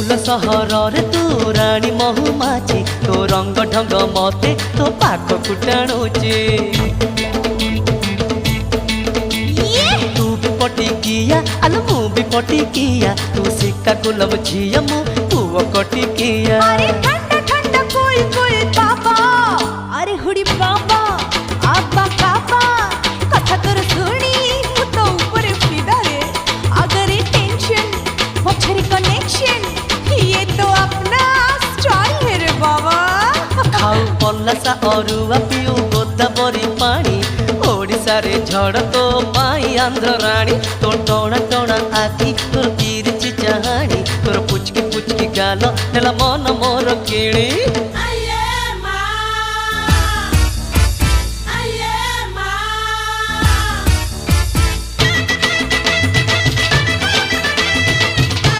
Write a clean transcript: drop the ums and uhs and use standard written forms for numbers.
फूल सहर तू राणी महुमाछी तो रंग ढंग मते तो पाख कुटाणुचे तू भी पटिकिया आलो मु भी पटिकिया तू सिक्का गुलाब झिया मु तू कटिकिया अरे ठंडा ठंडा कोई कोई बाबा अरे हुडी बाबा आबा काबा कथा तोर सुनी मु तो ऊपर फिदा रे अगर ये टेंशन मछरी कनेक्शन ये तो अपना स्टाइल है रे बाबा खाऊ पल्लासा अरुआ पिऊ गोदावरी पानी ओडिशा रे झड़ तो पाई आंध्र रानी तो टोना टोना आखी तोर तिरछी चाहानी तोर पुचकी पुचकी गाल नेला मन मोर किणी